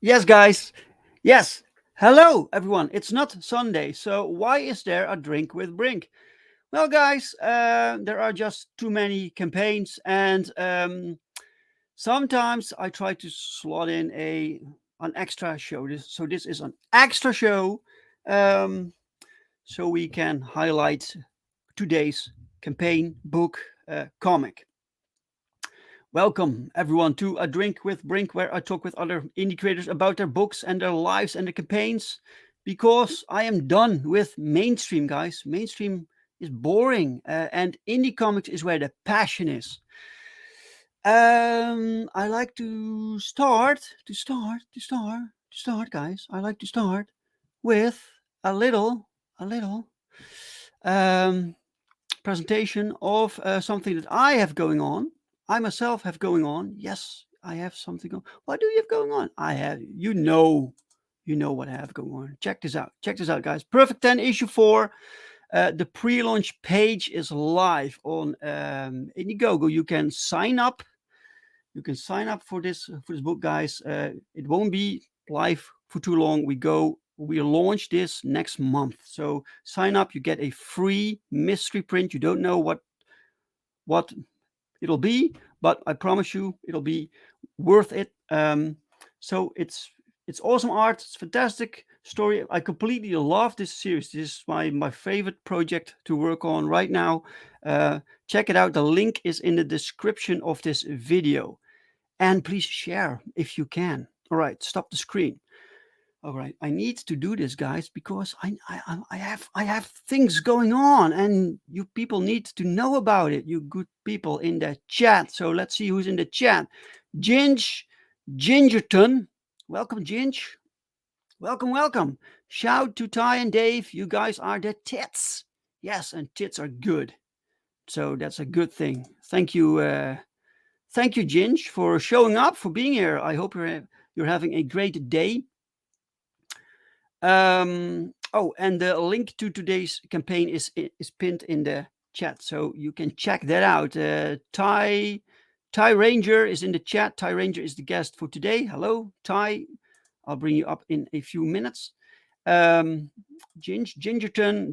Yes, guys. Yes. Hello, everyone. It's not Sunday, so why is there a drink with Brink? Well, guys, there are just too many campaigns, and sometimes I try to slot in an extra show. So this is an extra show, um, so we can highlight today's campaign, book, comic. Welcome, everyone, to A Drink with Brink, where I talk with other indie creators about their books and their lives and their campaigns. Because I am done with mainstream, guys. Mainstream is boring, and indie comics is where the passion is. I like to start, guys. I like to start with a little um, presentation of something that I have going on. I myself have going on. Yes, I have something going. What do you have going on? I have, you know what I have going on. Check this out. Check this out, guys. Perfect 10 issue 4. The pre-launch page is live on Indiegogo. You can sign up. You can sign up for this book, guys. It won't be live for too long. We launch this next month. So sign up. You get a free mystery print. You don't know what it'll be, but I promise you it'll be worth it. So it's awesome art. It's fantastic story. I completely love this series. This is my favorite project to work on right now. Check it out. The link is in the description of this video, and please share if you can. All right, stop the screen. All right, I need to do this, guys, because I have things going on, and you people need to know about it. You good people in the chat. So let's see who's in the chat. Gingerton, welcome, Ginge. Welcome. Shout to Ty and Dave. You guys are the tits. Yes, and tits are good. So that's a good thing. Thank you, Ginge, for showing up, for being here. I hope you're having a great day. And the link to today's campaign is pinned in the chat, so you can check that out. Tyion Ranger is in the chat. Tyion Ranger is the guest for today. Hello, Ty. I'll bring you up in a few minutes. Gingerton,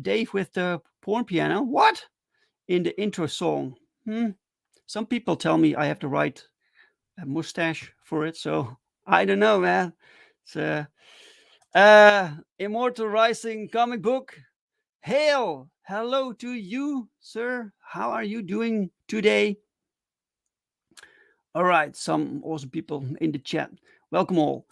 Dave with the porn piano. What? In the intro song. Some people tell me I have to write a mustache for it, so I don't know, man. It's Immortal Rising comic book. Hail! Hello to you, sir. How are you doing today? All right, some awesome people in the chat. Welcome all.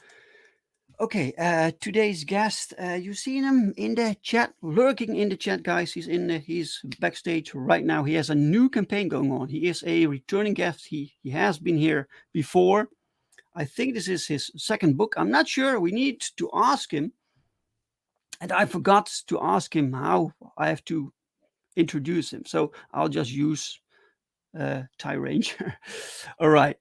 Okay, today's guest, you seen him in the chat, lurking in the chat, guys. He's backstage right now. He has a new campaign going on. He is a returning guest. He has been here before. I think this is his second book. I'm not sure. We need to ask him. and I forgot to ask him how I have to introduce him. So I'll just use Tyion Ranger. All right,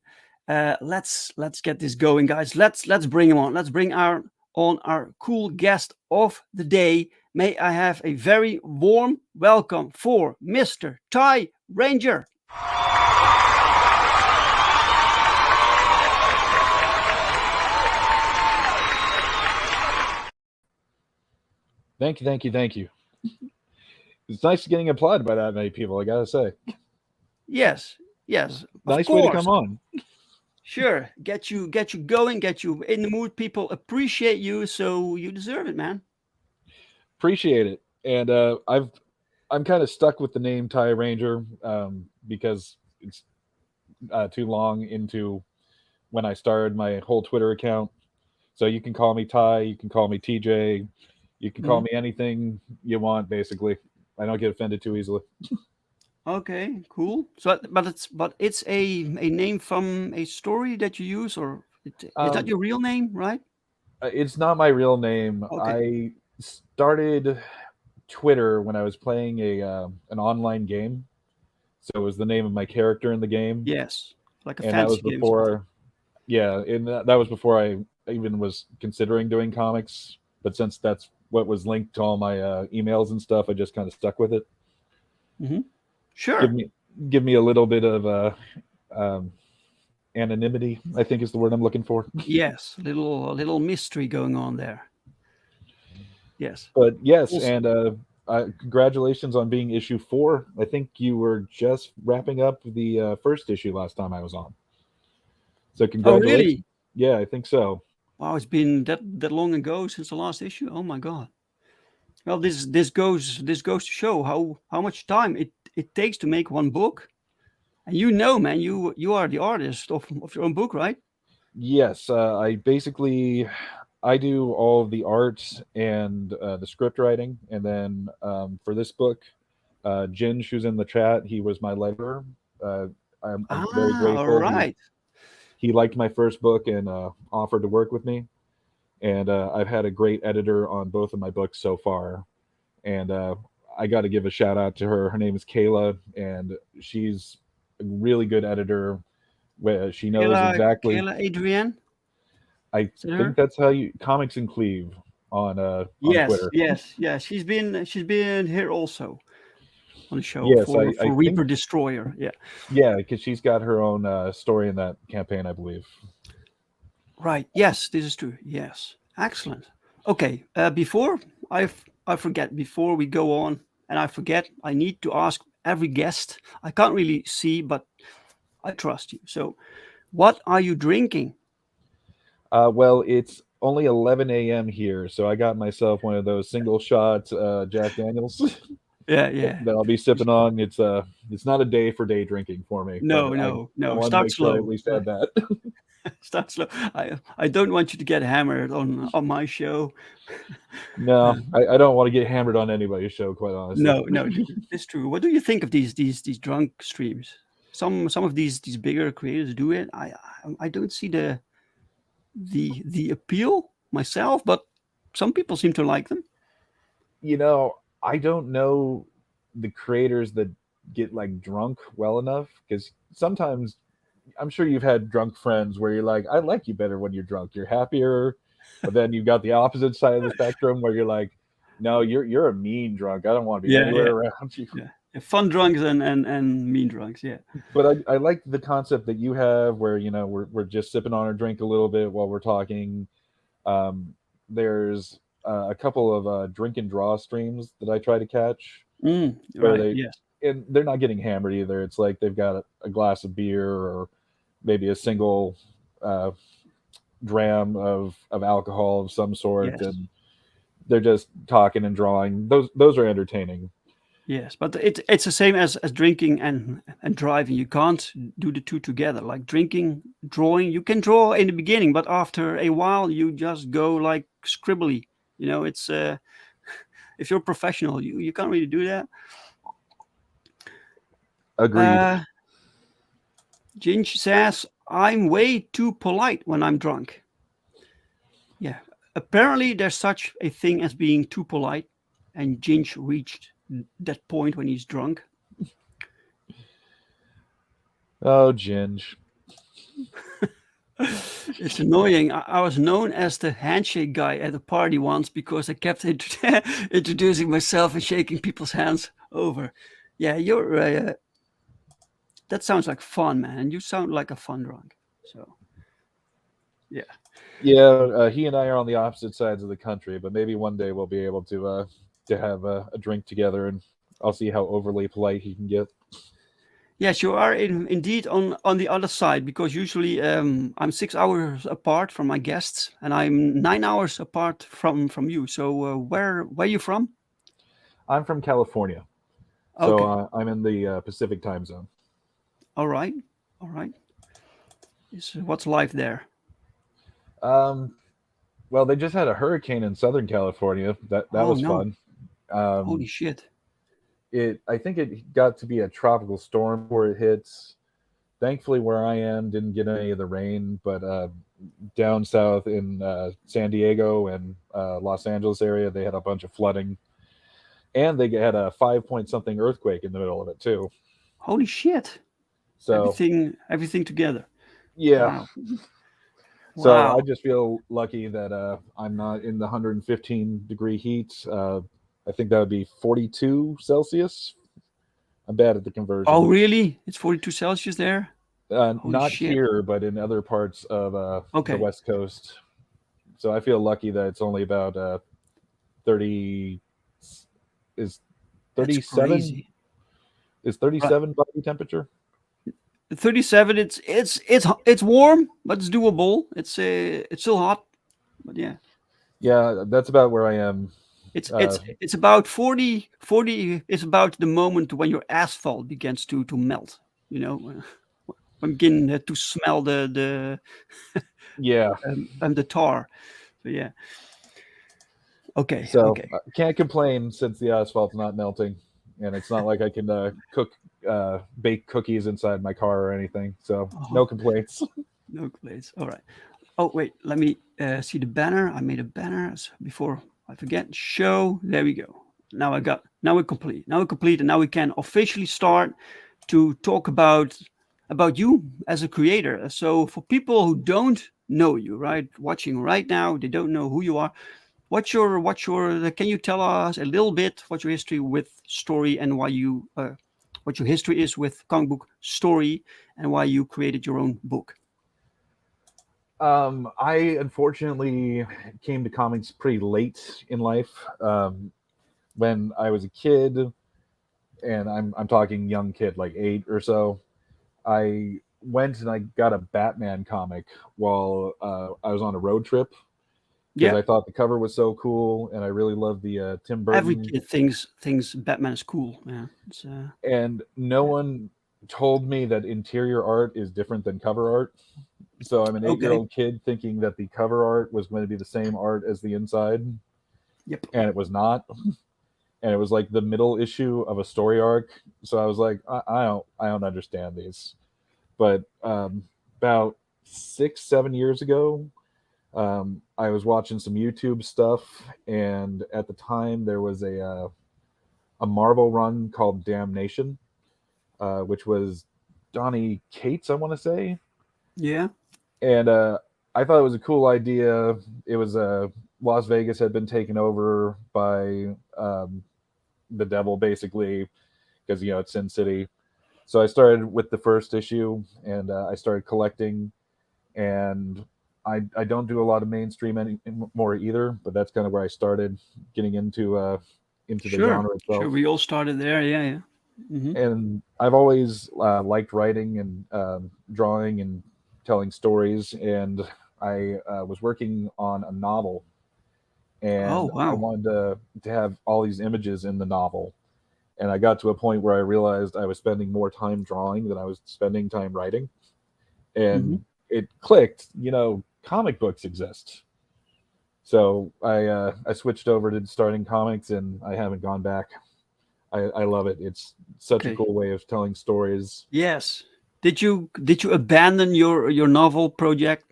let's get this going, guys. Let's bring him on. Let's bring our cool guest of the day. May I have a very warm welcome for Mr. Tyion Ranger. Thank you, thank you, thank you. It's nice getting applauded by that many people, I gotta say. Yes, yes, of Nice way to come course. on. Sure, get you going, get you in the mood. People appreciate you, so you deserve it, man. Appreciate it. And I'm kind of stuck with the name Ty Ranger because it's too long into when I started my whole Twitter account. So you can call me Ty, you can call me TJ, you can call Mhm. me anything you want, basically. I don't get offended too easily. Okay, cool. So, but it's a name from a story that you use, or is that Um, your real name, right? it's not my real name. Okay. I started Twitter when I was playing an online game. So it was the name of my character in the game, Yes, like a and that was fantasy game, something. before. Yeah, and that was before I even was considering doing comics. But since that's what was linked to all my emails and stuff, I just kind of stuck with it. Hmm. Give Sure. me give me a little bit of um, anonymity. I think is the word I'm looking for. Yes, a little mystery going on there. Yes. But yes, Also, and congratulations on being issue 4. I think you were just wrapping up the first issue last time I was on. So oh congratulations. really? Yeah, I think so. Wow, it's been that long ago since the last issue. Oh my god. Well, this goes to show how much time it takes to make one book. And you know, man, you are the artist of your own book, right? Yes, I basically I do all of the art and the script writing, and then for this book, Jinj, who's in the chat, he was my letterer. Uh, I'm very Ah, all grateful. right. He liked my first book and offered to work with me, and I've had a great editor on both of my books so far, and I got to give a shout out to her. Her name is Kayla, and she's a really good editor. Where she knows exactly. Kayla Adrienne, I is it think her? that's how you Comics and Cleve on Yes, Twitter. yes, yes. She's been here also on the show Yes, I for think Reaper Destroyer. Yeah. yeah, because she's got her own story in that campaign, I believe. Right. Yes, this is true. Yes. Excellent. Okay. Before I forget, before we go on, and I forget, I need to ask every guest. I can't really see, but I trust you. So, what are you drinking? Well, it's only 11 a.m. here, so I got myself one of those single shot Jack Daniels Yeah, yeah. that I'll be sipping on. It's not a day for day drinking for me, but No, no, I no. wanted to Start make sure I at slow. least Yeah. had that. Start slow. I don't want you to get hammered on my show. No, Uh, I don't want to get hammered on anybody's show, quite honestly. no, no, it's true. What do you think of these drunk streams? Some of these bigger creators do it. I don't see the appeal myself, but some people seem to like them. I don't know the creators that get like drunk well enough because sometimes I'm sure you've had drunk friends where you're like, I like you better when you're drunk. You're happier, but then you've got the opposite side of the spectrum where you're like, no, you're a mean drunk. I don't want to be Yeah, anywhere yeah, around you. yeah. Yeah, fun drunks and mean drunks. Yeah. But I like the concept that you have where we're just sipping on our drink a little bit while we're talking. Um, there's a couple of drink and draw streams that I try to catch where Right. Yes. they're not getting hammered either. It's like they've got a glass of beer or maybe a single uh, dram of alcohol of some sort, Yes. and they're just talking and drawing. Those are entertaining. Yes, but it's the same as drinking and driving. You can't do the two together. Like drinking, drawing, you can draw in the beginning, but after a while, you just go like scribbly. It's if you're a professional, you can't really do that. Agreed. Uh, Ginge says I'm way too polite when I'm drunk. Yeah, Apparently, there's such a thing as being too polite, and Ginge reached that point when he's drunk. Oh, Ginge. It's annoying. I was known as the handshake guy at a party once because I kept introducing myself and shaking people's hands over. Yeah, you're. That sounds like fun, man. You sound like a fun drunk. So, yeah. Yeah, he and I are on the opposite sides of the country, but maybe one day we'll be able to have a drink together, and I'll see how overly polite he can get. Yes, you are indeed on the other side because usually I'm 6 hours apart from my guests and I'm 9 hours apart from you. So where are you from? I'm from California, so Okay, I'm in the Pacific time zone. all right, all right. What's life there? Um, well, they just had a hurricane in Southern California. That Oh was no, fun. holy Um, shit! it I think it got to be a tropical storm before it hits. Thankfully, where I am didn't get any of the rain, but down south in San Diego and Los Angeles area, they had a bunch of flooding, and they had a 5 point something earthquake in the middle of it too. Holy shit! So Everything together. yeah, Wow, so I wow. just feel lucky that I'm not in the 115-degree heat. I think that would be 42 Celsius. I'm bad at the Oh conversion. really? It's 42 Celsius there. Holy Not shit. here, but in other parts of the Okay, West Coast. So I feel lucky that it's only about 30 is that's 37 crazy. is Right. 37 body temperature. 37. It's warm, but it's doable. It's still hot, but yeah, Yeah, that's about where I am. it's Uh, it's it's about 40. It's about the moment when your asphalt begins to melt. You know, when begin to smell yeah, the tar. So yeah, okay, so okay. I can't complain since the asphalt's not melting, and it's not like I can bake cookies inside my car or anything. So Uh-huh. no complaints. No complaints. All right. Oh wait, let me see the banner. I made a banner before I forget. Show. There we go. Now we're complete. Now we're complete, and now we can officially start to talk about you as a creator. So for people who don't know you, right, watching right now, they don't know who you are. What's your? Can you tell us a little bit what your history with story and why you what your history is with comic book story and why you created your own book? I unfortunately came to comics pretty late in life. When I was a kid, and I'm talking young kid, like 8 or so, I went and I got a Batman comic while I was on a road trip because Yeah. I thought the cover was so cool, and I really loved the Tim Every Burton. kid thinks Batman is cool. Yeah, it's And no yeah. one told me that interior art is different than cover art. So I'm an 8 year Okay. old kid thinking that the cover art was going to be the same art as the inside, Yep. and it was not. And it was like the middle issue of a story arc. So I was like, I don't understand these. But about 6 7 years ago, I was watching some YouTube stuff, and at the time there was a Marvel run called Damnation, which was Donnie Cates, I want to say, Yeah. and I thought it was a cool idea. It was Las Vegas had been taken over by the devil, basically, because it's Sin City. So I started with the first issue, and I started collecting. And I don't do a lot of mainstream anymore either, but that's kind of where I started getting into the Sure. genre Sure. itself. We all started there. Yeah. Yeah. Hmm. And I've always liked writing and drawing and telling stories. And I was working on a novel, Oh and I wow. wanted to have all these images in the novel. And I got to a point where I realized I was spending more time drawing than I was spending time writing. Hmm. And it clicked, comic books exist. So I switched over to starting comics, and I haven't gone back. I love it. It's such a Okay. cool way of telling stories. Yes. Did you abandon your novel project?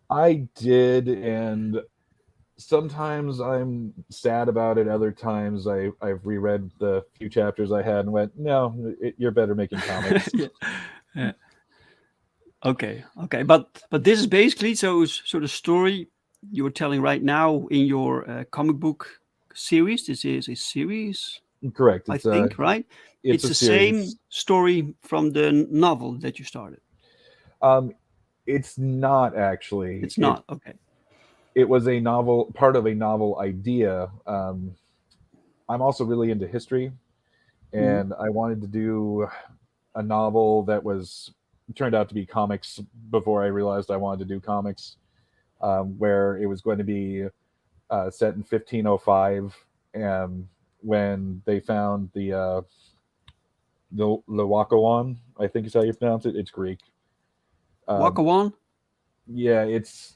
I did, and sometimes I'm sad about it. Other times I've reread the few chapters I had and went, no, you're better making comics. Yeah. Yeah. Okay. Okay. But this is basically so the story you are telling right now in your comic book series. This is a series, Correct. I think, right? It's It's a the same series. story from the novel that you started. Um, it's not actually. It's not. Okay. It was a novel, part of a novel idea. I'm also really into history, Mhm. and I wanted to do a novel that was turned out to be comics before I realized I wanted to do comics, where it was going to be set in 1505, and when they found the Laocoon, I think is how you pronounce it. It's Greek. Um, Wakawan. yeah, it's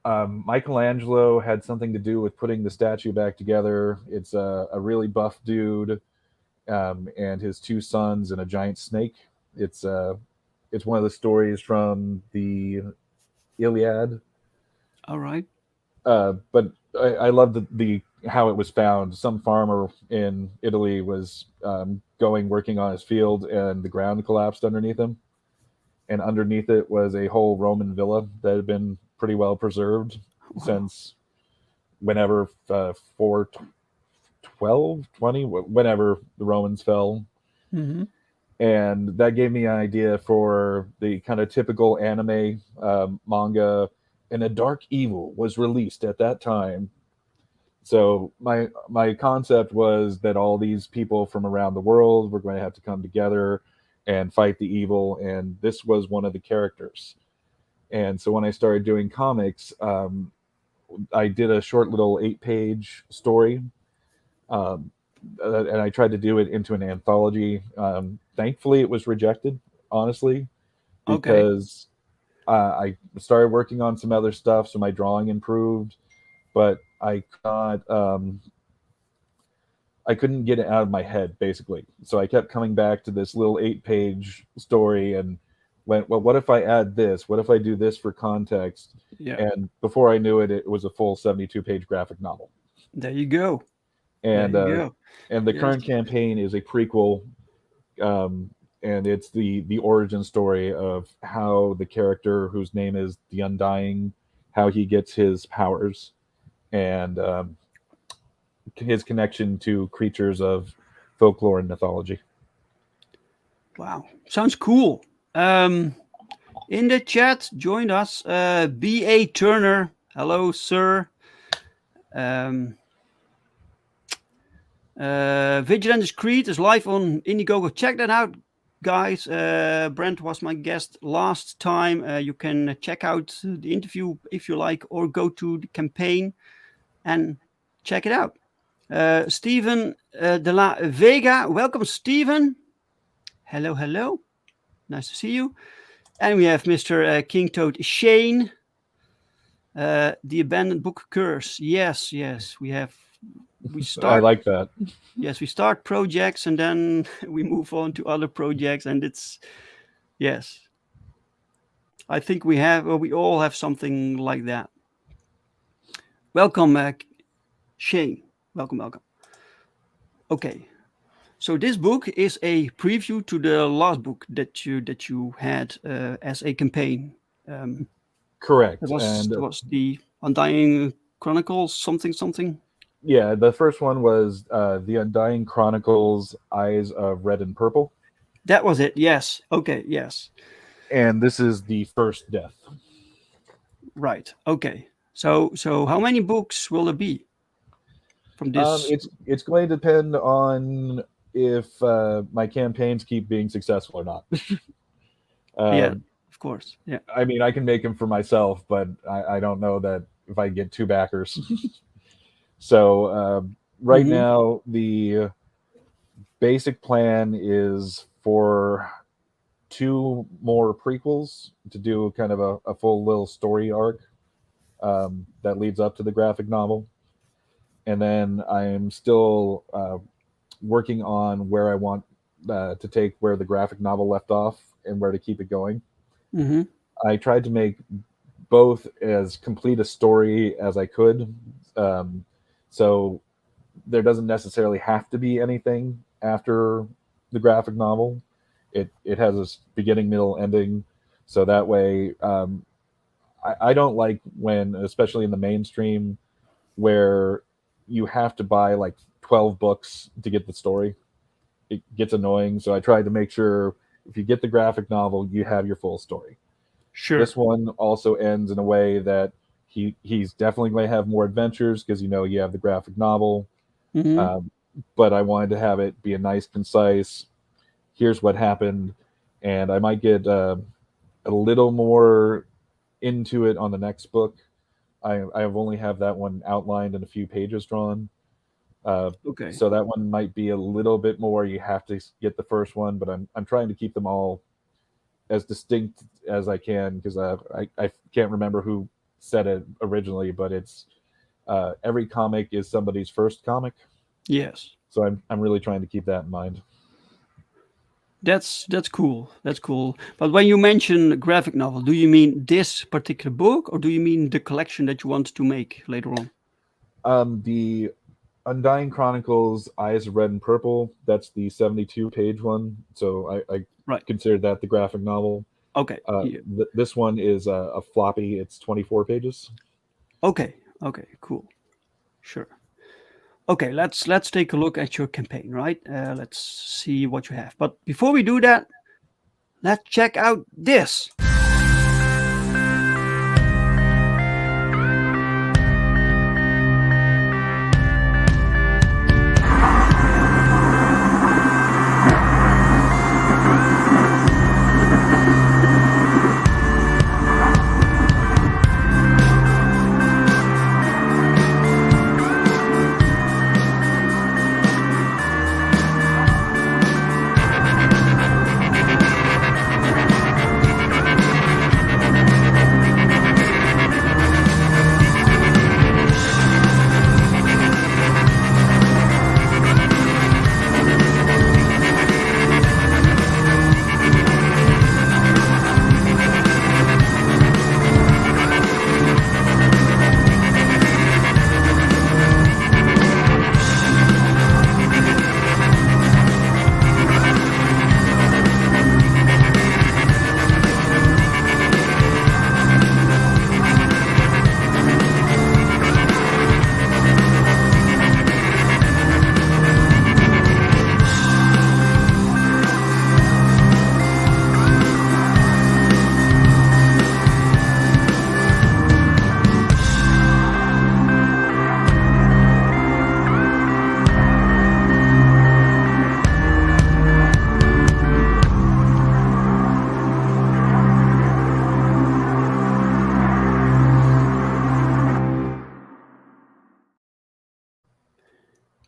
Michelangelo had something to do with putting the statue back together. It's a really buff dude, and his two sons and a giant snake. It's uh, it's one of the stories from the Iliad. All right. But I love the how it was found. Some farmer in Italy was going working on his field, and the ground collapsed underneath him. And underneath it was a whole Roman villa that had been pretty well preserved Wow. since whenever 412, 20, whenever the Romans fell. Hmm. And that gave me an idea for the kind of typical anime manga. And a dark evil was released at that time. So my concept was that all these people from around the world were going to have to come together and fight the evil, and this was one of the characters. And so when I started doing comics, I did a short little 8-page story, um, and I tried to do it into an anthology. Thankfully, it was rejected, honestly, Okay. because I started working on some other stuff, so my drawing improved, but I couldn't get it out of my head, basically. So I kept coming back to this little 8-page story and went, well, what if I add this? What if I do this for context? Yeah. And before I knew it, it was a full 72-page graphic novel. There you go. There And you go. the Yes. current campaign is a prequel, um, and it's the origin story of how the character whose name is the Undying, how he gets his powers, and his connection to creatures of folklore and mythology. Wow. Sounds cool. Um, in the chat, joined us B.A. Turner. Hello, sir. Um, Vigilante Creed is live on Indiegogo. Check that out, guys. Brent was my guest last time. You can check out the interview if you like, or go to the campaign and check it out. Steven de la Vega. Welcome, Steven. Hello, hello. Nice to see you. And we have Mr. King Toad Shane. The Abandoned Book Curse. Yes, yes. We I start like that. yes, we start projects and then we move on to other projects, and it's yes. I think we all have something like that. Welcome, Shane. Welcome, welcome. Okay, so this book is a preview to the last book that you had as a campaign. Um, Correct. that And was the Undying Chronicle something something. yeah, the first one was the Undying Chronicles, Eyes of Red and Purple, That was it. Yes. Okay. Yes. and this is the first death. Right. Okay. So how many books will there be from this? It's going to depend on if my campaigns keep being successful or not. Yeah. um, Of course. Yeah. I mean, I can make them for myself, but I don't know that if I get two backers. So right Mm-hmm. now, the basic plan is for two more prequels to do kind of a full little story arc that leads up to the graphic novel. And then I'm still working on where I want to take where the graphic novel left off and where to keep it going. Mm-hmm. I tried to make both as complete a story as I could. Um, so there doesn't necessarily have to be anything after the graphic novel. It has a beginning, middle, ending, so that way I don't like when, especially in the mainstream, where you have to buy like 12 books to get the story. It gets annoying, so I tried to make sure if you get the graphic novel, you have your full story. Sure. This one also ends in a way that he's definitely going to have more adventures because you have the graphic novel. Hmm. Um, but I wanted to have it be a nice, concise. Here's what happened, and I might get a little more into it on the next book. I have only have that one outlined and a few pages drawn. Uh, Okay. so that one might be a little bit more. You have to get the first one, but I'm trying to keep them all as distinct as I can because I can't remember who said it originally, but it's every comic is somebody's first comic. Yes. So I'm really trying to keep that in mind. That's cool. That's cool. But when you mention graphic novel, do you mean this particular book, or do you mean the collection that you want to make later on? The Undying Chronicles, Eyes of Red and Purple. That's the 72-page one. So I Right. consider that the graphic novel. Okay. Yeah. This one is a floppy. It's 24 pages. Okay. Okay. Cool. Sure. Okay. Let's take a look at your campaign. Right. Let's see what you have. But before we do that, let's check out this.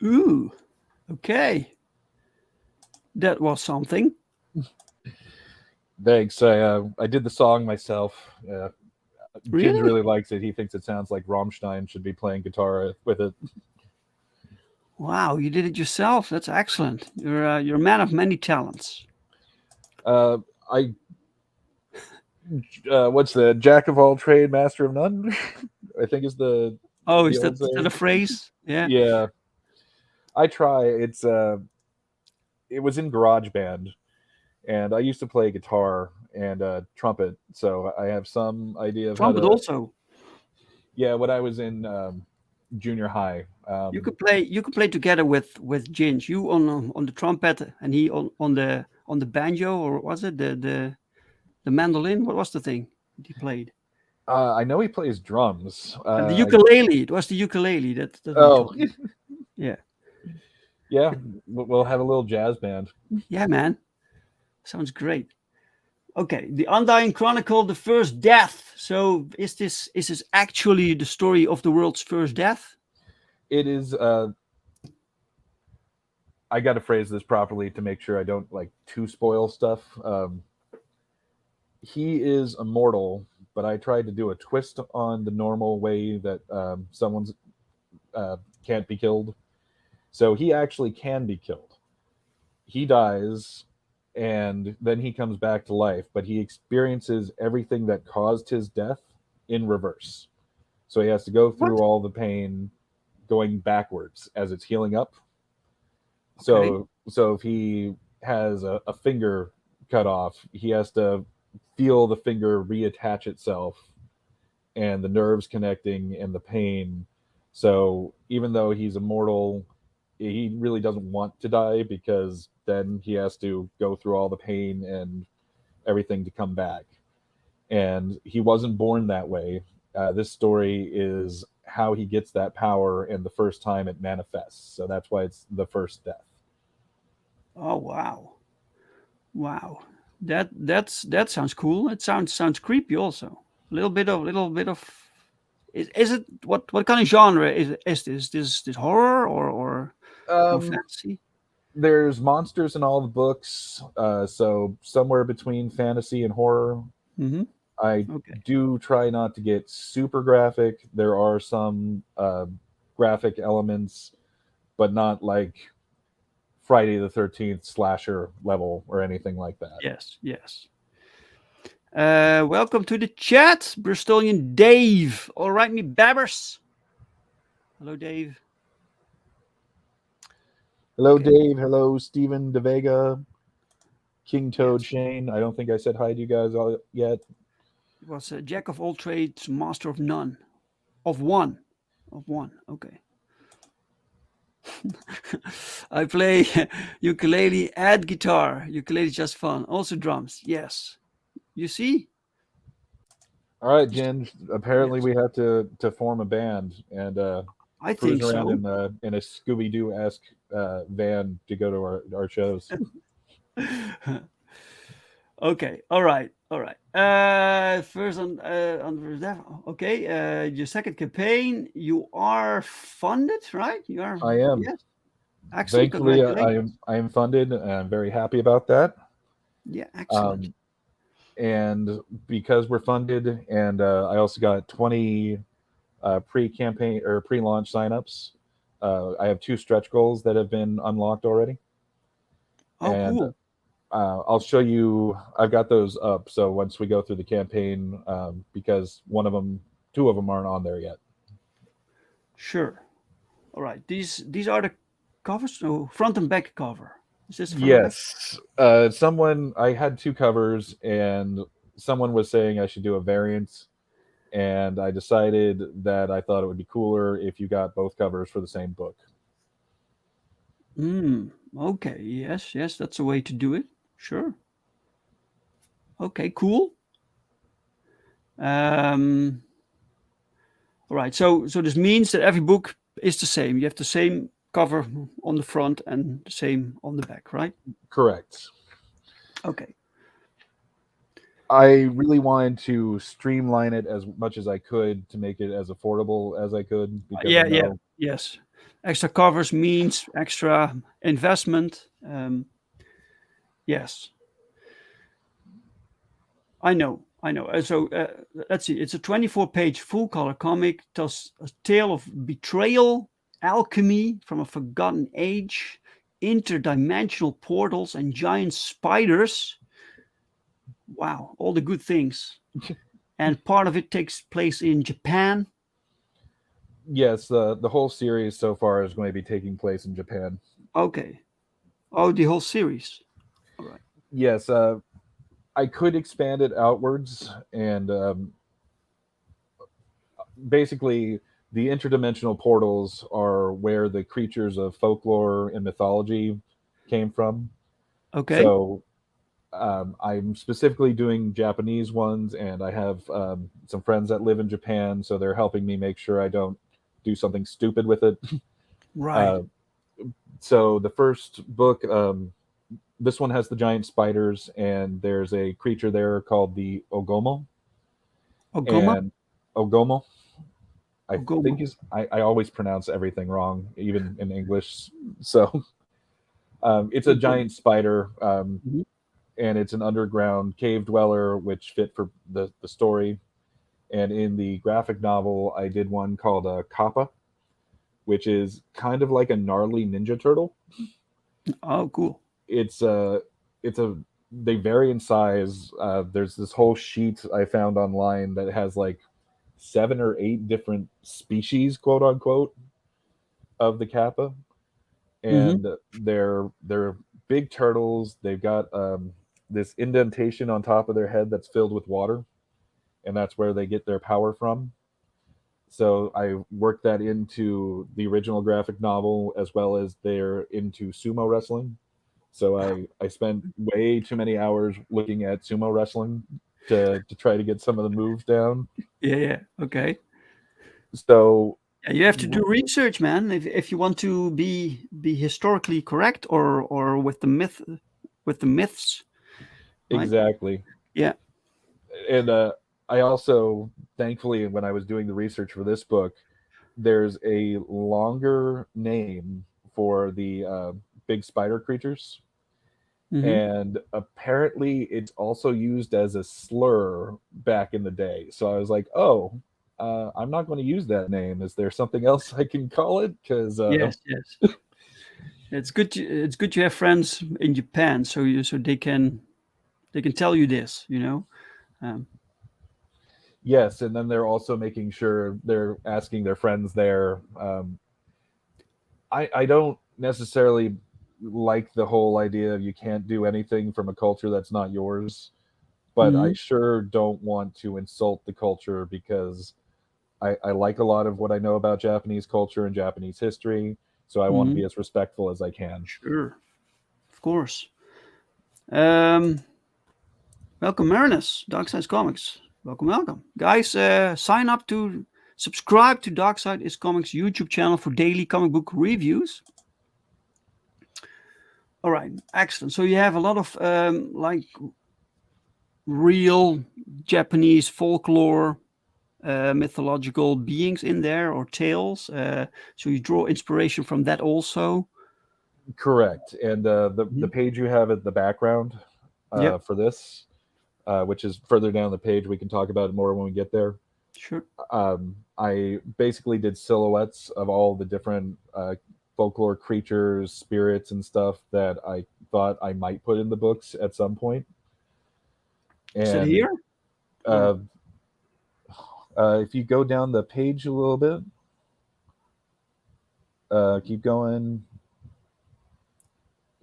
Ooh. Okay. That was something. Thanks. I did the song myself. Ginge Really? really likes it. He thinks it sounds like Rammstein should be playing guitar with it. Wow. You did it yourself. That's excellent. You're a man of many talents. I what's the jack of all trade, master of none? I think is Oh, the old is that a saying. phrase? Yeah. Yeah, I try. It was in GarageBand, and I used to play guitar and trumpet, so I have some idea of how Trumpet to. also. Yeah, when I was in junior high. You could play together with Ginge. You on the trumpet and he on the banjo, or was it the mandolin? What was the thing that he played? I know he plays drums. And the ukulele. It was the ukulele. That's what he Oh, told me. Yeah. yeah, we'll have a little jazz band. Yeah, man. Sounds great. Okay, the Undying Chronicle, the first death. So is this actually the story of the world's first death? It is. I got to phrase this properly to make sure I don't like too spoil stuff. He is immortal, but I tried to do a twist on the normal way that someone's uh, can't be killed. So he actually can be killed. He dies, and then he comes back to life, but he experiences everything that caused his death. in reverse. So he has to go through What? all the pain going backwards as it's healing up. Okay. So if he has a finger cut off, he has to feel the finger reattach itself and the nerves connecting and the pain. So even though he's immortal, he really doesn't want to die because then he has to go through all the pain and everything to come back. And he wasn't born that way. This story is how he gets that power and the first time it manifests. So that's why it's the first death. Oh wow. Wow. That sounds cool. It sounds creepy also. A little bit of is it what kind of genre is this? This horror or more Um, fantasy? there's monsters in all the books, so somewhere between fantasy and horror. Mm-hmm. I Okay. do try not to get super graphic. There are some graphic elements, but not like Friday the 13th slasher level or anything like that. Yes, yes. Welcome to the chat, Bristolian Dave. All right, me babbers. Hello, Dave. Hello, Okay. Dave. Hello, Stephen DeVega, King Toad Yes. Shane. I don't think I said hi to you guys all yet. It was a jack of all trades, master of none. Of one. Of one. Okay. I play ukulele and guitar. Ukulele is just fun. Also drums. Yes. You see? All right, Just Jen. Apparently, yes. we have to form a band and I cruise think around so. in a Scooby Doo esque van to go to our shows. Okay. All right. All right. First on okay. Your second campaign, you are funded, right? You are I am. yes. Excellent. Thankfully, Congratulations. I am funded, and I'm very happy about that. Yeah. Excellent. Um, and because we're funded, and I also got 20 pre-campaign or pre-launch signups. I have two stretch goals that have been unlocked already, Oh, and cool. I'll show you. I've got those up. So once we go through the campaign, because one of them, two of them aren't on there yet. Sure. All right. These are the covers. No, front and back cover. Is this the front and back? Yes. Someone I had two covers, and someone was saying I should do a variant, and I decided that I thought it would be cooler if you got both covers for the same book. Hmm. Okay. Yes. Yes. That's a way to do it. Sure. Okay. Cool. Um. All right. So this means that every book is the same. You have the same cover on the front and the same on the back, right? Correct. Okay. I really wanted to streamline it as much as I could to make it as affordable as I could because I Yeah. Yeah. know Yes. Extra covers means extra investment. Yes. I know, I know. Let's see. It's a 24-page full color comic. Tells a tale of betrayal, alchemy from a forgotten age, interdimensional portals, and giant spiders. Wow, all the good things. And part of it takes place in Japan. yes, the whole series so far is going to be taking place in Japan. Okay. Oh, the whole series. All right. Yes, I could expand it outwards, and basically the interdimensional portals are where the creatures of folklore and mythology came from. Okay. So I'm specifically doing Japanese ones, and I have some friends that live in Japan, so they're helping me make sure I don't do something stupid with it. Right. Uh, so the first book, this one has the giant spiders, and there's a creature there called the Ogomo. Ogoma? And Ogomo, I Ogoma. think is I always pronounce everything wrong, even in English. So it's a Ogoma. giant spider, Mhm. and it's an underground cave dweller, which fit for the story. And in the graphic novel, I did one called Kappa, which is kind of like a gnarly ninja turtle. Oh, cool. It's a it's a they vary in size. There's this whole sheet I found online that has like 7 or 8 different species, quote unquote, of the kappa, Mm-hmm. and they're big turtles. They've got this indentation on top of their head that's filled with water, and that's where they get their power from. So I worked that into the original graphic novel as well as they're into sumo wrestling. So I spent way too many hours looking at sumo wrestling to try to get some of the moves down. Yeah, yeah. Okay. So Yeah, you have to do research, man. If you want to be historically correct or with the myths, right? exactly. Yeah. And I also, thankfully, when I was doing the research for this book, there's a longer name for the big spider creatures, Mm-hmm. and apparently it's also used as a slur back in the day. So I was like, oh, I'm not going to use that name. Is there something else I can call it? Because Yes, yes. It's good. It's good you have friends in Japan, so they can tell you this. You know. Um, yes, and then they're also making sure they're asking their friends there. I don't necessarily like the whole idea of you can't do anything from a culture that's not yours, but I mhm, sure don't want to insult the culture because I like a lot of what I know about Japanese culture and Japanese history, so I want to mhm. be as respectful as I can. Sure, of course. Um, Welcome, Marinus, Dark Side Comics. Welcome, welcome, guys. Sign up to subscribe to Dark Side is Comics YouTube channel for daily comic book reviews. All right, excellent. So you have a lot of like real Japanese folklore, mythological beings in there or tales. So you draw inspiration from that also. Correct. And the Mhm. page you have at the background Yep, for this, which is further down the page, we can talk about it more when we get there. sure. I basically did silhouettes of all the different folklore creatures, spirits, and stuff that I thought I might put in the books at some point. Is it And here? Or uh, if you go down the page a little bit, keep going.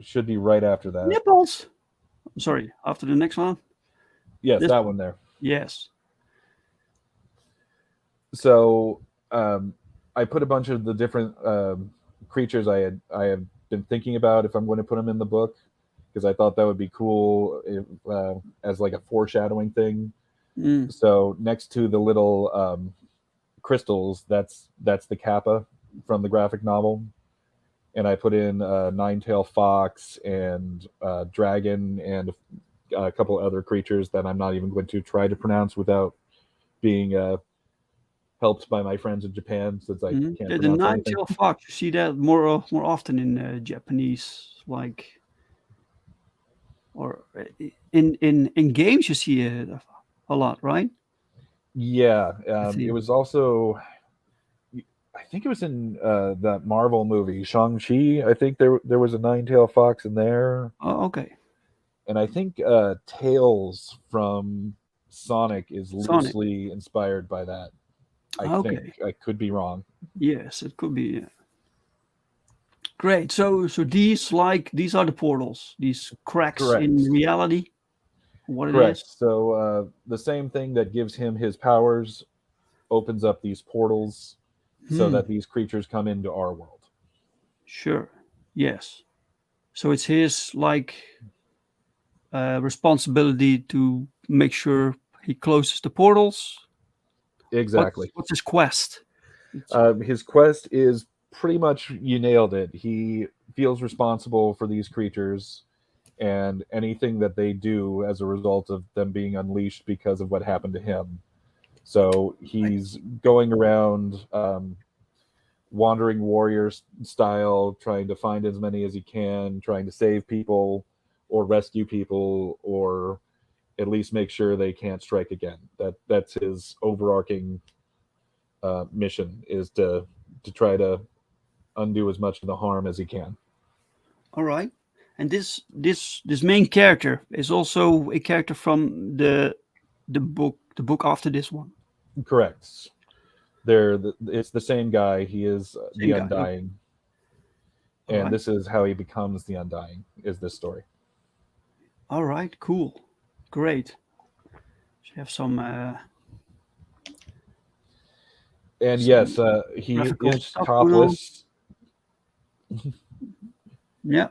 Should be right after that. nipples? Sorry, after the next one. Yes, This that one. one there. Yes. So um, I put a bunch of the different creatures I had been thinking about if I'm going to put them in the book because I thought that would be cool if, as like a foreshadowing thing. Mm. So next to the little crystals, that's the kappa from the graphic novel, and I put in nine-tail fox and dragon and a couple other creatures that I'm not even going to try to pronounce without being helped by my friends in Japan since I Mhm. can't The pronounce anything. nine-tailed fox. You see that more often in Japanese, like or in games. You see it a lot, right? Yeah, I it think. was also I think it was in that Marvel movie Shang Chi. I think there was a nine-tailed fox in there, Oh, okay. and I think Tails from Sonic is Sonic. loosely inspired by that. I think Okay. I could be wrong. Yes, it could be. Great. So these are the portals. These cracks in Correct. reality. What it Correct. is. So the same thing that gives him his powers opens up these portals so Hmm. that these creatures come into our world. Sure. Yes. So it's his like responsibility to make sure he closes the portals. Exactly. What's his quest? It's, His quest is pretty much you nailed it. He feels responsible for these creatures and anything that they do as a result of them being unleashed because of what happened to him. So he's going around wandering warrior style, trying to find as many as he can, trying to save people or rescue people or at least make sure they can't strike again. That's his overarching mission is to try to undo as much of the harm as he can. all right. And this main character is also a character from the book after this one. Correct. It's the same guy. He is the Same guy. Okay. Undying, All and right. this is how he becomes the Undying. Is this story? All right. Cool. Great. So you have And some yes, he graphical is stuff going on. topless, Yeah.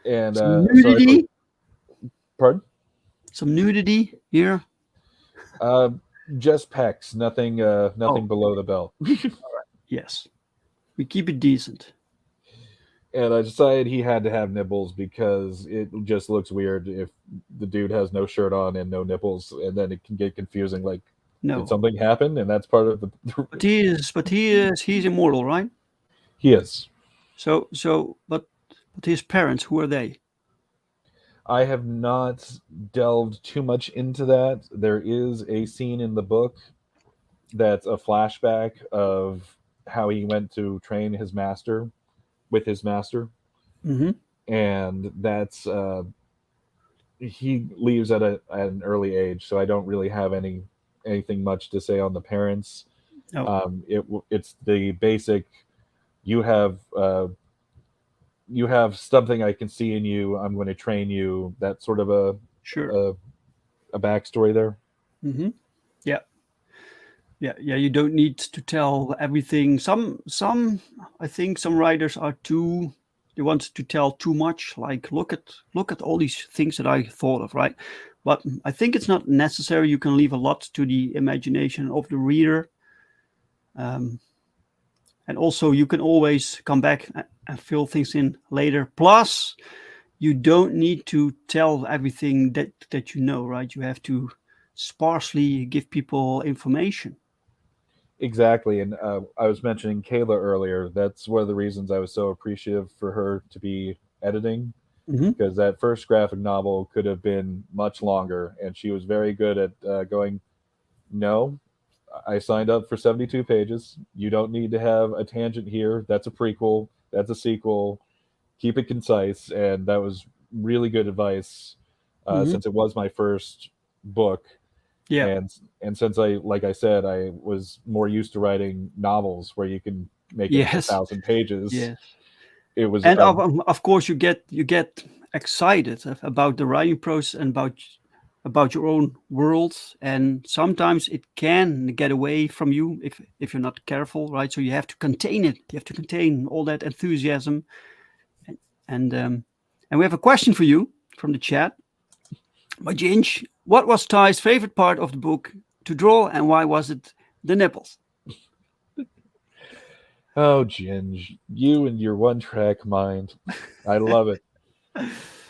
and Some so I put nudity. pardon. Some nudity here. Uh, just pecs, Oh, nothing below the belt. yes. We keep it decent. And I decided he had to have nipples because it just looks weird if the dude has no shirt on and no nipples, and then it can get confusing. Like, did No. something happen? And that's part of the. He's immortal, right? He is. But his parents, who are they? I have not delved too much into that. There is a scene in the book that's a flashback of how he went to train his master with his master, Mm-hmm. and that's he leaves at an early age, so I don't really have anything much to say on the parents. Oh, It's the basic. You have you have something I can see in you. I'm going to train you. That sort of sure. a, a backstory there. Mm-hmm. Yeah. Yeah. You don't need to tell everything. I think some writers are too. They want to tell too much. Like, look at all these things that I thought of, right? But I think it's not necessary. You can leave a lot to the imagination of the reader. Um, and also, you can always come back and fill things in later. Plus, you don't need to tell everything that you know, right? You have to sparsely give people information. Exactly, and I was mentioning Kayla earlier. That's one of the reasons I was so appreciative for her to be editing, Hmm. because that first graphic novel could have been much longer, and she was very good at going. No, I signed up for 72 pages. You don't need to have a tangent here. That's a prequel. That's a sequel. Keep it concise, and that was really good advice. Hmm. Since it was my first book, Yeah. and since like I said, I was more used to writing novels where you can make it a Yes. 1,000 pages. Yes. It was And of course, you get excited about the writing process and about your own world. And sometimes it can get away from you if you're not careful, right? So you have to contain it. You have to contain all that enthusiasm. And um, and we have a question for you from the chat. By Ginge, what was Ty's favorite part of the book to draw, and why was it the nipples? oh, Ginge, you and your one track mind. I love it. Uh,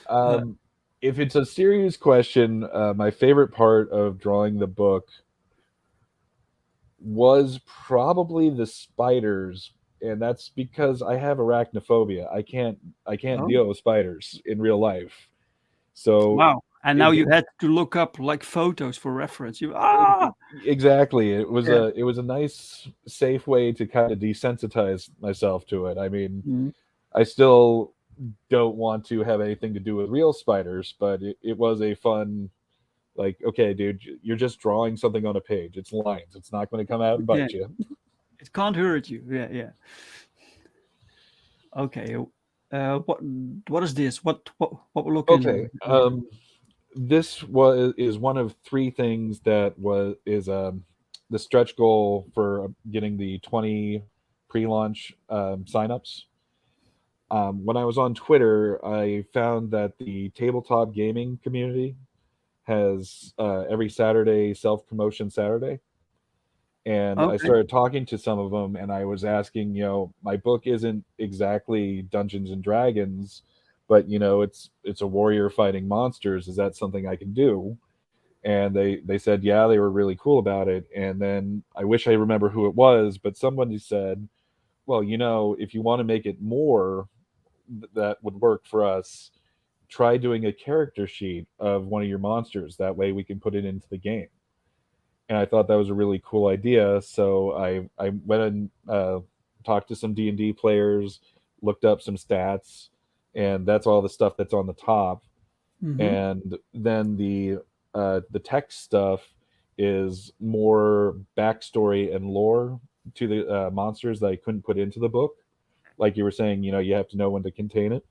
Um, if it's a serious question, my favorite part of drawing the book was probably the spiders, and that's because I have arachnophobia. I can't oh, deal with spiders in real life. So wow! And now it, you had to look up like photos for reference. exactly, it was Yeah. a nice safe way to kind of desensitize myself to it. I mean, Mhm. I still don't want to have anything to do with real spiders, but it was a fun, like, okay, dude, you're just drawing something on a page. It's lines. It's not going to come out and Yeah, bite you. it can't hurt you. Yeah, yeah. Okay. What is this? What we're Okay. looking here? This was is one of three things that was is the stretch goal for getting the 20 pre-launch signups. When I was on Twitter, I found that the tabletop gaming community has every Saturday self promotion Saturday, and I Okay. started talking to some of them, and I was asking, my book isn't exactly Dungeons and Dragons, but it's a warrior fighting monsters. Is that something I can do? And they said, yeah, they were really cool about it. And then I wish I remember who it was, but somebody said, well, if you want to make it more, that would work for us. Try doing a character sheet of one of your monsters. That way we can put it into the game. And I thought that was a really cool idea. So I went and talked to some D&D players, looked up some stats, and that's all the stuff that's on the top. Mm-hmm. And then the text stuff is more backstory and lore to the monsters that I couldn't put into the book. Like you were saying, you have to know when to contain it.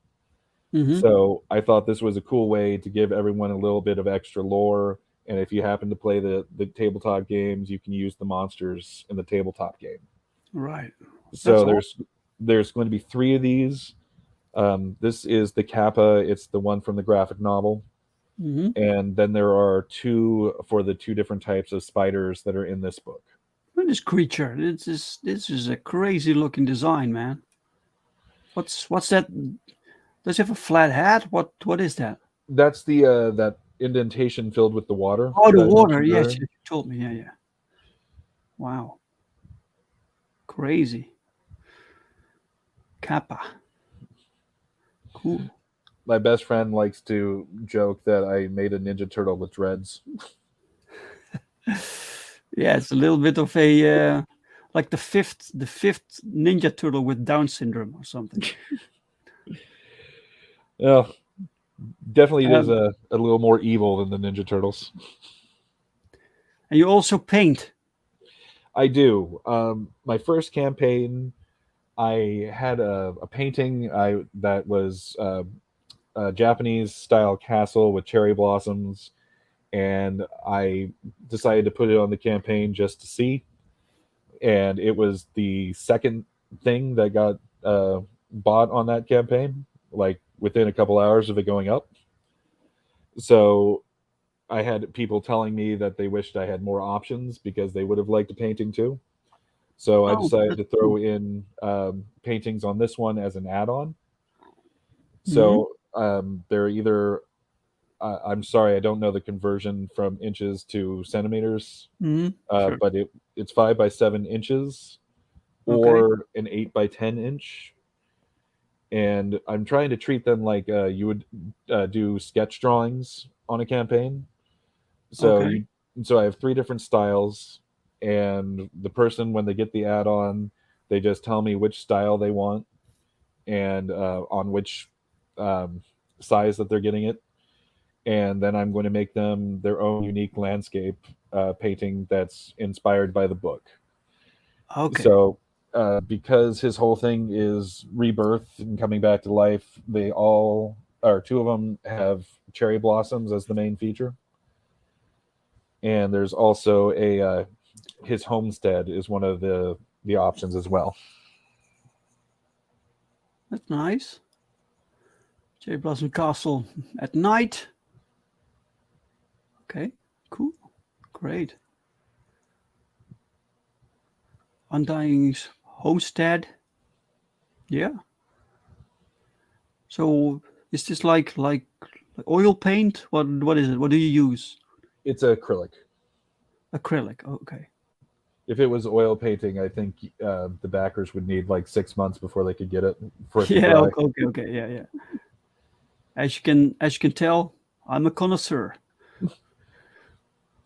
Mm-hmm. So I thought this was a cool way to give everyone a little bit of extra lore. And if you happen to play the tabletop games, you can use the monsters in the tabletop game. Right. That's So all. there's going to be three of these. This is the Kappa. It's the one from the graphic novel. Mm-hmm. And then there are two for the two different types of spiders that are in this book. This creature. This is a crazy looking design, man. What's that? Does it have a flat hat? What is that? That's the that indentation filled with the water Oh, the that I water. mentioned Yes, earlier. you told me. Yeah, yeah. Wow. Crazy. Kappa. Cool. My best friend likes to joke that I made a Ninja Turtle with dreads. Yeah, it's a little bit of a like the fifth Ninja Turtle with Down syndrome or something. Yeah, definitely it is Um, a little more evil than the Ninja Turtles. and you also paint. I do. My first campaign, I had a painting that was a Japanese style castle with cherry blossoms, and I decided to put it on the campaign just to see. And it was the second thing that got bought on that campaign, like within a couple hours of it going up. So I had people telling me that they wished I had more options because they would have liked a painting too. So I Oh, decided that's to cool. throw in paintings on this one as an add-on. Mm-hmm. So they're either I'm sorry, I don't know the conversion from inches to centimeters, Mm-hmm. Sure. but it's 5 by 7 inches Okay. or an 8 by 10 inch, and I'm trying to treat them like you would do sketch drawings on a campaign. So Okay. you, so I have three different styles, and the person when they get the add-on, they just tell me which style they want and on which um, size that they're getting it, and then I'm going to make them their own unique landscape painting that's inspired by the book. Okay. So, because his whole thing is rebirth and coming back to life, they all, or two of them, have cherry blossoms as the main feature. And there's also a his homestead is one of the options as well. That's nice. Cherry Blossom Castle at night. Okay. Cool. Great. Undying Homestead. Yeah. So is this like oil paint? What is it? What do you use? It's acrylic. Acrylic. Okay. If it was oil painting, I think the backers would need like 6 months before they could get it for it to Yeah. dry. Okay. Okay. Okay. Yeah. Yeah. As you can tell, I'm a connoisseur.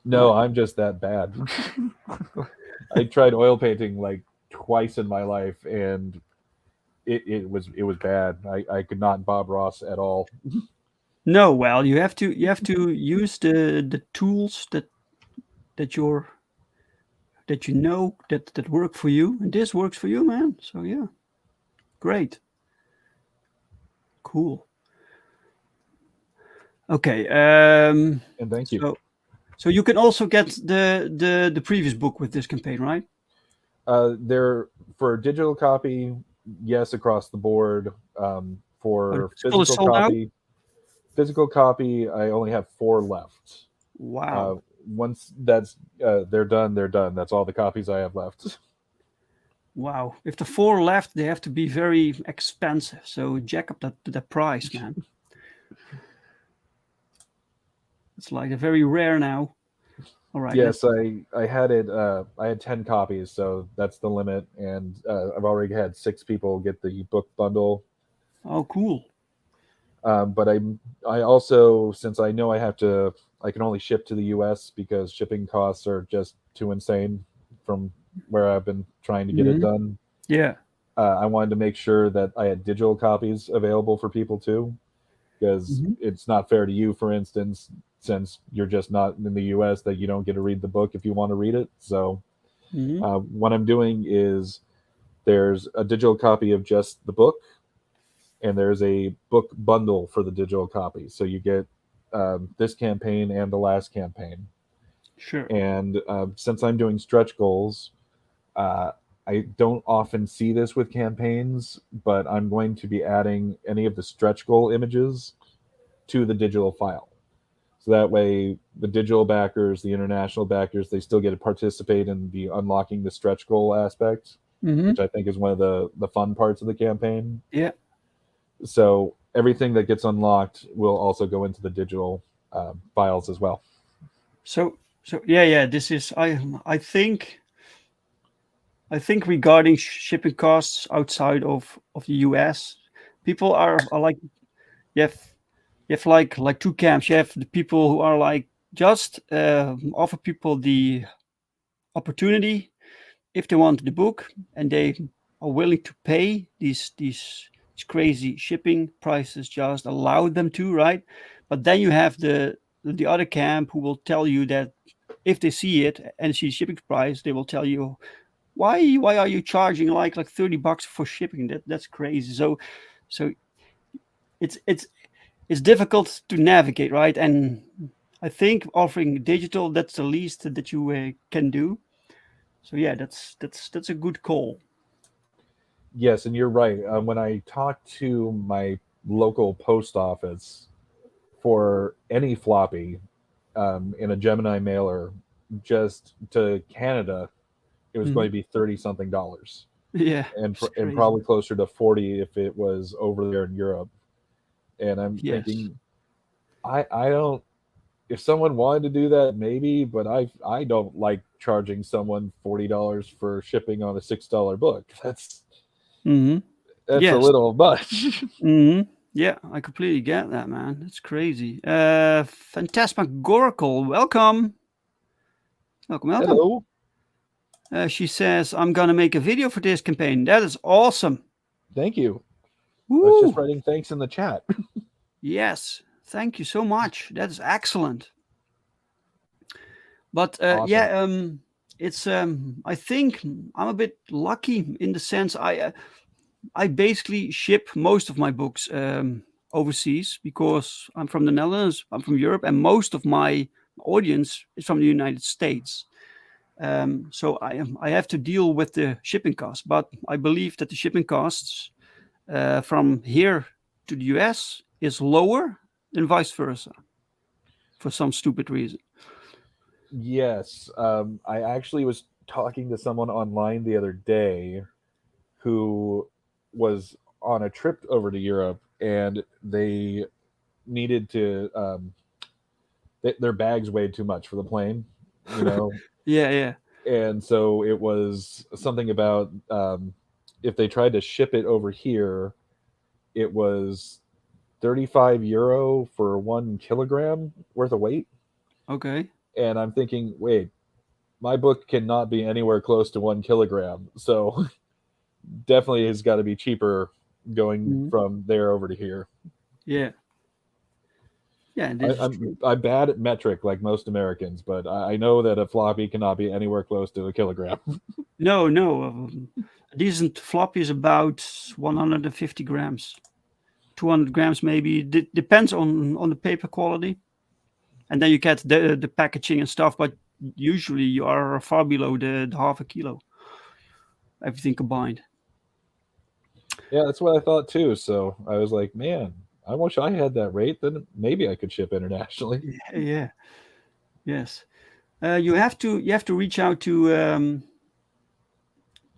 No, Right. I'm just that bad. I tried oil painting like twice in my life, and it was bad. I could not Bob Ross at all. No. Well, you have to use the tools that that you know that work for you, and this works for you, man. So yeah, great, cool. Okay. And thank you. So you can also get the previous book with this campaign, right? They're for a digital copy, yes, across the board. Oh, the For physical is sold out. physical copy, I only have four left. Uh, Wow, Once that's they're done, they're done. That's all the copies I have left. wow. If the four left, they have to be very expensive. So jack up that price, man. It's like a very rare now. All right, let's. Yes, I had it. I had 10 copies, so that's the limit. And I've already had 6 people get the book bundle. Oh, cool. But I also, since I know I can only ship to the U.S. because shipping costs are just too insane from where I've been trying to get it Hmm. done. Yeah. I wanted to make sure that I had digital copies available for people too, because Hmm. it's not fair to you, for instance, since you're just not in the US, that you don't get to read the book if you want to read it. So Hmm. what I'm doing is there's a digital copy of just the book, and there's a book bundle for the digital copy. So you get this campaign and the last campaign. Sure. And since I'm doing stretch goals, uh, I don't often see this with campaigns, but I'm going to be adding any of the stretch goal images to the digital file. So that way, the digital backers, the international backers, they still get to participate in the unlocking the stretch goal aspect, Hmm. which I think is one of the fun parts of the campaign. Yeah. So everything that gets unlocked will also go into the digital files as well. So yeah, yeah. This is I think regarding shipping costs outside of the US, people are like you have like two camps. You have the people who are like just offer people the opportunity if they want the book and they are willing to pay these crazy shipping prices, just allow them to, right? But then you have the other camp who will tell you that if they see it and see shipping price, they will tell you why are you charging like $30 for shipping? That's crazy. So it's it's difficult to navigate, right? And I think offering digital, that's the least that you can do. So yeah, that's a good call. Yes, and you're right. When I talk to my local post office for any floppy in a Gemini mailer just to Canada, it was going Mhm. to be 30 something dollars, Yeah, and it's and crazy. probably closer to 40 if it was over there in Europe. And I'm Yes. thinking, I don't. If someone wanted to do that, maybe, but I don't like charging someone $40 for shipping on a $6 book. Hmm. That's a Yes. little much. Hmm. Yeah, I completely get that, man. That's crazy. Phantasmagorical, welcome. Welcome, welcome. Hello, She says, I'm gonna make a video for this campaign. That is awesome. thank you. I was just Woo! writing thanks in the chat. Yes. Thank you so much. That is excellent. But Awesome. yeah, it's I think I'm a bit lucky in the sense I basically ship most of my books overseas because I'm from the Netherlands, I'm from Europe, and most of my audience is from the United States. So I have to deal with the shipping costs, but I believe that the shipping costs from here to the US is lower than vice versa for some stupid reason. Yes, I actually was talking to someone online the other day who was on a trip over to Europe, and they needed to their bags weighed too much for the plane, you know, Yeah, yeah. and so it was something about if they tried to ship it over here, it was 35 euro for 1 kilogram worth of weight. Okay. And I'm thinking, wait, my book cannot be anywhere close to 1 kilogram. So definitely has got to be cheaper going Mhm. from there over to here. Yeah. Yeah, I, this is I'm true. I'm bad at metric like most Americans, but I know that a floppy cannot be anywhere close to a kilogram. No, no. A decent floppy is about 150 grams, 200 grams maybe. Depends on the paper quality, and then you get the packaging and stuff. But usually you are far below the half a kilo, everything combined. Yeah, that's what I thought too. So I was like, man, I wish I had that rate. Then maybe I could ship internationally. Yeah, yeah, yes. You have to reach out to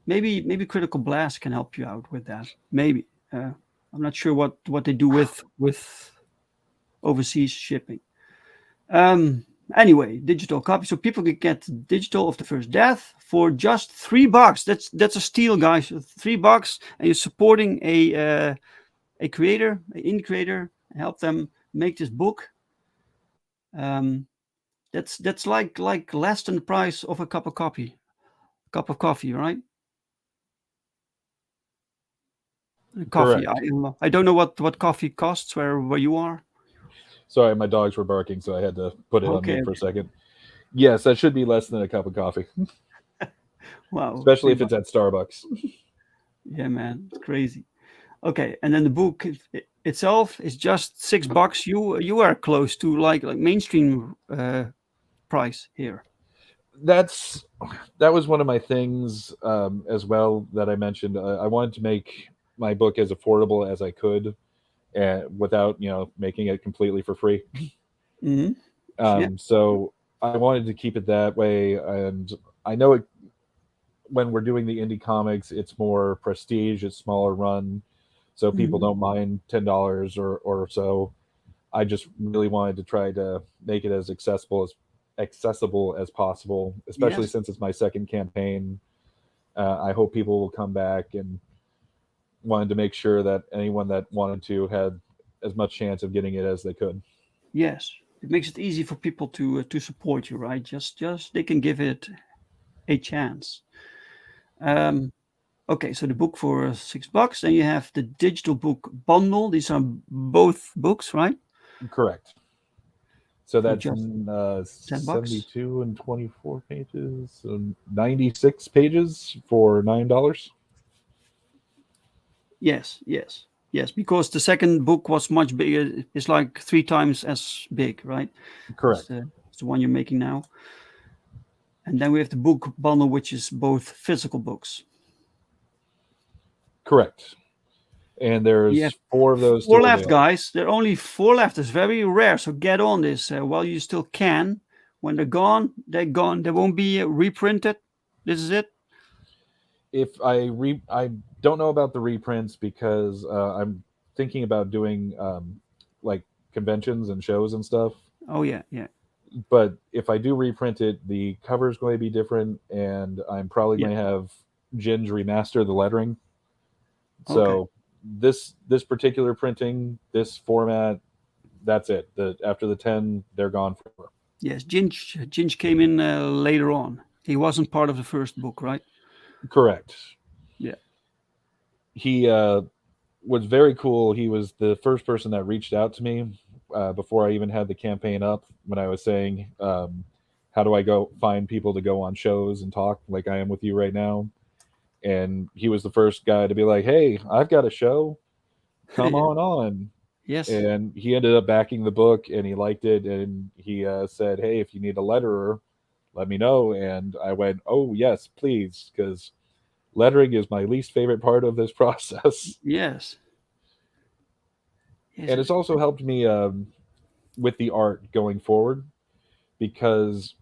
maybe Critical Blast can help you out with that. Maybe I'm not sure what they do with overseas shipping. Um, anyway, digital copy, so people can get digital of the first death for just $3. That's a steal, guys. $3, and you're supporting a creator, an indie creator, and help them make this book. Um, that's like less than the price of a cup of coffee, right? Coffee. Correct. I don't know what coffee costs where you are. Sorry, my dogs were barking, so I had to put it on Okay, mute for a okay. second. Yes, that should be less than a cup of coffee, Wow, especially if it's $3. at Starbucks. Yeah, man, it's crazy. Okay, and then the book itself is just $6. You are close to like mainstream price here. That's that was one of my things as well that I mentioned. I wanted to make my book as affordable as I could, and without making it completely for free. Hmm. Yeah. So I wanted to keep it that way, and I know when we're doing the indie comics, it's more prestige, it's smaller run, so people Hmm. don't mind $10 or so. I just really wanted to try to make it as accessible as possible, especially Yes. since it's my second campaign. I hope people will come back, and wanted to make sure that anyone that wanted to had as much chance of getting it as they could. Yes. It makes it easy for people to support you, right? Just they can give it a chance. Um, okay, so the book for $6. Then you have the digital book bundle. These are both books, right? Correct. So For that's just $10. 72 and 24 pages, so 96 pages for $9. Yes, yes, yes. Because the second book was much bigger. It's like three times as big, right? It's Correct. it's the one you're making now. And then we have the book bundle, which is both physical books. Correct. And We have there's four of those four still left, available. guys. There are only four left. It's very rare. So get on this while you still can. When they're gone, they're gone. They won't be reprinted. This is it. If I don't know about the reprints because I'm thinking about doing like conventions and shows and stuff. Oh, yeah, yeah, But if I do reprint it, the cover is going to be different, and I'm probably yeah. going to have Ginge remaster the lettering. Okay. So this particular printing, this format, that's it. After the 10, they're gone forever. Yes, Ginge came in later on. He wasn't part of the first book, right? Correct. Yeah. He was very cool. He was the first person that reached out to me before I even had the campaign up. When I was saying, "How do I go find people to go on shows and talk like I am with you right now?" And he was the first guy to be like, "Hey, I've got a show. Come Yeah. on." Yes. And he ended up backing the book, and he liked it, and he said, "Hey, if you need a letterer, let me know." And I went, "Oh yes, please," because lettering is my least favorite part of this process. Yes. Yes. And it's also helped me with the art going forward, because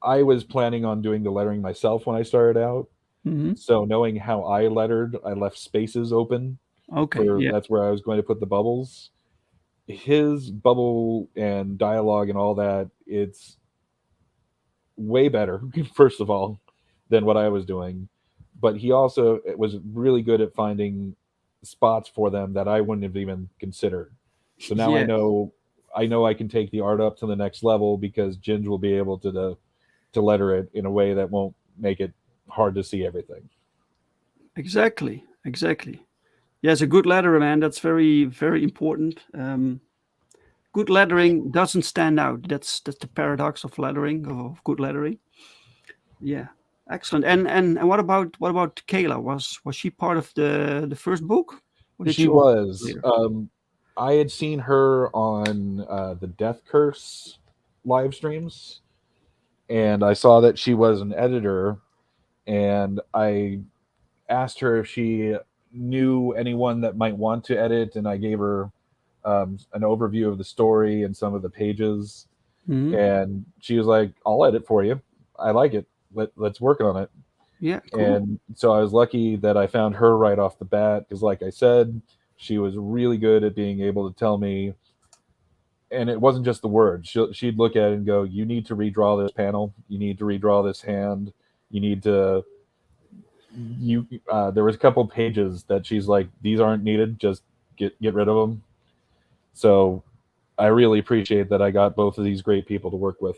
I was planning on doing the lettering myself when I started out. Hmm. So knowing how I lettered, I left spaces open Okay. for Yeah. that's where I was going to put the bubbles. His bubble and dialogue and all that, it's way better, first of all, than what I was doing. But he also was really good at finding spots for them that I wouldn't have even considered. So now I Yeah. know I can take the art up to the next level, because Ginge will be able to letter it in a way that won't make it hard to see everything. Exactly. Exactly. Yes, a good letterer, man. That's very, very important. Good lettering doesn't stand out. That's the paradox of lettering, of good lettering. Yeah, excellent. And what about Kayla? Was she part of the first book, or did She she also was. later? I had seen her on the Death Curse live streams, and I saw that she was an editor, and I asked her if she knew anyone that might want to edit, and I gave her an overview of the story and some of the pages, Hmm. and she was like, "I'll edit for you. I like it. Let's work on it." Yeah, cool. And so I was lucky that I found her right off the bat, because, like I said, she was really good at being able to tell me. And it wasn't just the words. She'd look at it and go, "You need to redraw this panel. You need to redraw this hand. You need to you." There was a couple pages that she's like, "These aren't needed. Just get rid of them." So I really appreciate that I got both of these great people to work with.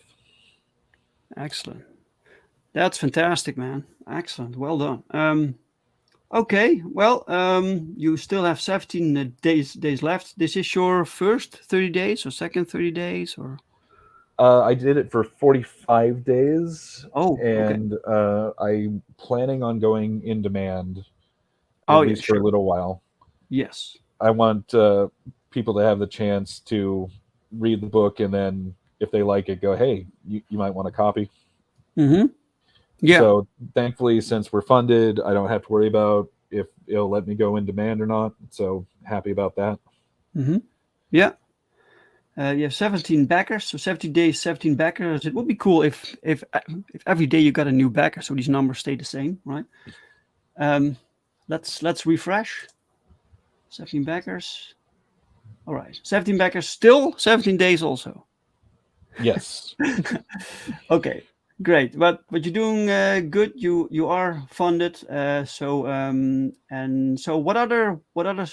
Excellent. That's fantastic, man. Excellent. Well done. Okay, well, you still have 17 days left. This is your first 30 days or second 30 days or? I did it for 45 days, Oh, okay. and I'm planning on going in demand at Oh, yeah, least for a sure. little while. Yes. I want people to have the chance to read the book, and then if they like it, go, hey, you might want a copy. Mm-hmm. Yeah. So thankfully, since we're funded, I don't have to worry about if it'll let me go in demand or not. So happy about that. Mm-hmm. Yeah. You have 17 backers, so 17 days, 17 backers. It would be cool if every day you got a new backer, so these numbers stay the same, right? Um, let's refresh. 17 backers. All right, 17 backers, still 17 days also. Yes. Okay, great. But you're doing good. You are funded. So what other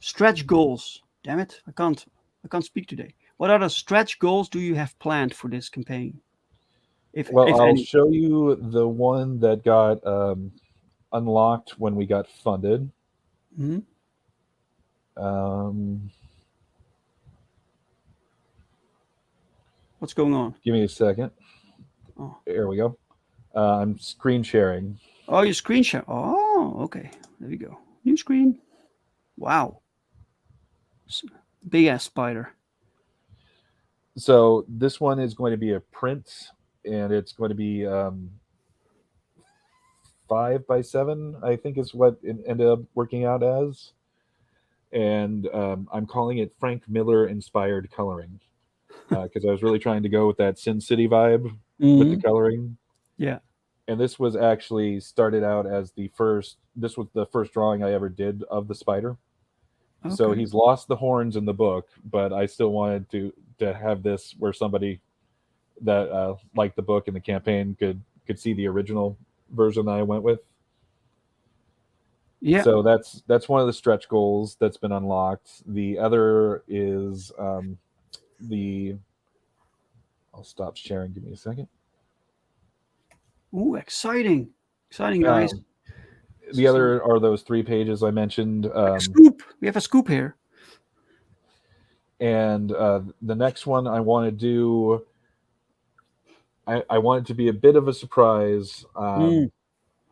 stretch goals? Damn it, I can't speak today. What other stretch goals do you have planned for this campaign, Well, if I'll any? show you the one that got unlocked when we got funded. Hmm. Um, What's going on? Give me a second. Oh, There we go. I'm screen sharing. oh, your screen share. Oh, okay. There you go. New screen. Wow, big ass spider. So this one is going to be a print, and it's going to be 5 by 7. I think is what it ended up working out as, and I'm calling it Frank Miller inspired coloring because I was really trying to go with that Sin City vibe with the Hmm. coloring. Yeah. And this was actually started out as the first. This was the first drawing I ever did of the spider. So Okay. he's lost the horns in the book, but I still wanted to have this where somebody that liked the book and the campaign could see the original version that I went with. Yeah. So that's one of the stretch goals that's been unlocked. The other is the. I'll stop sharing. Give me a second. Ooh, exciting. Exciting, guys. Um, the So, other are those 3 pages I mentioned, like a scoop. We have a scoop here. and the next one I want to do. I want it to be a bit of a surprise. Mm,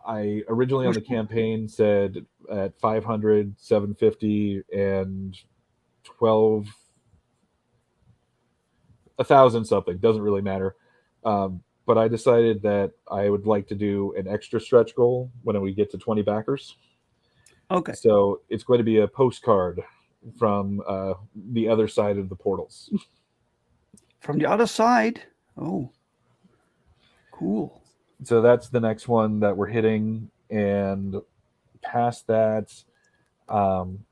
I originally on push the pull. campaign said at 500, 750, and 12, 1,000 something, doesn't really matter. But I decided that I would like to do an extra stretch goal when we get to 20 backers. Okay. So it's going to be a postcard from the other side of the portals. From the other side. Oh, cool. So that's the next one that we're hitting. And past that, um,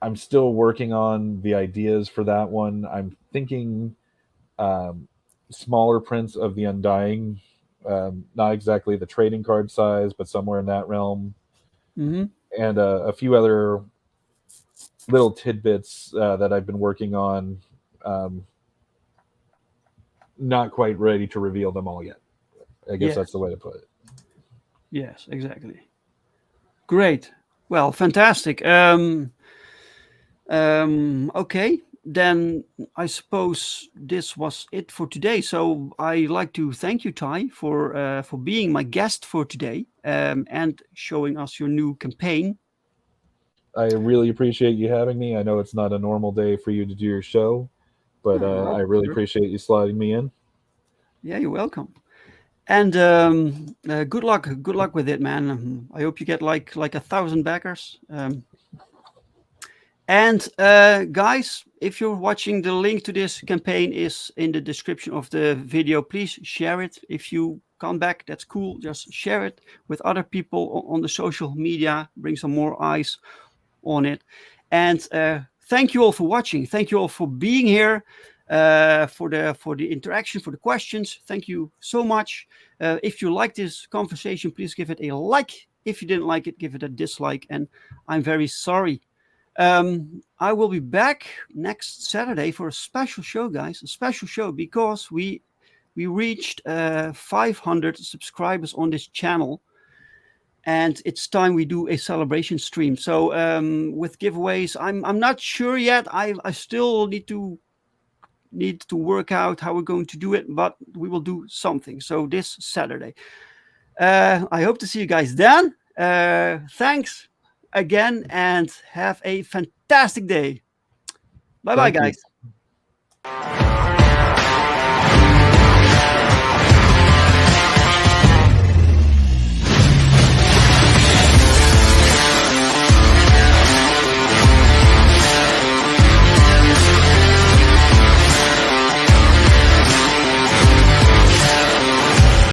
I'm still working on the ideas for that one. I'm thinking um, smaller prints of the Undying, not exactly the trading card size, but somewhere in that realm, Mm-hmm. and a few other little tidbits that I've been working on. Um, not quite ready to reveal them all yet. I guess that's the Yes. way to put it. Yes, exactly. Great. Well, fantastic. Okay, then I suppose this was it for today. So I like to thank you, Ty, for being my guest for today and showing us your new campaign. I really appreciate you having me. I know it's not a normal day for you to do your show, but You're I welcome, really sir. appreciate you sliding me in. Yeah, you're welcome. And good luck. Good luck with it, man. I hope you get like 1,000 backers. And guys, if you're watching, the link to this campaign is in the description of the video. Please share it. If you come back, that's cool. Just share it with other people on the social media. Bring some more eyes on it. And thank you all for watching. Thank you all for being here. For the interaction, for the questions. Thank you so much. If you like this conversation, please give it a like. If you didn't like it, give it a dislike. And I'm very sorry. I will be back next Saturday for a special show, guys. A special show because we reached 500 subscribers on this channel. and it's time we do a celebration stream. So with giveaways, I'm not sure yet. I still need to work out how we're going to do it, but we will do something. So this Saturday. I hope to see you guys then. Thanks again, and have a fantastic day. Bye bye, Thank you. guys.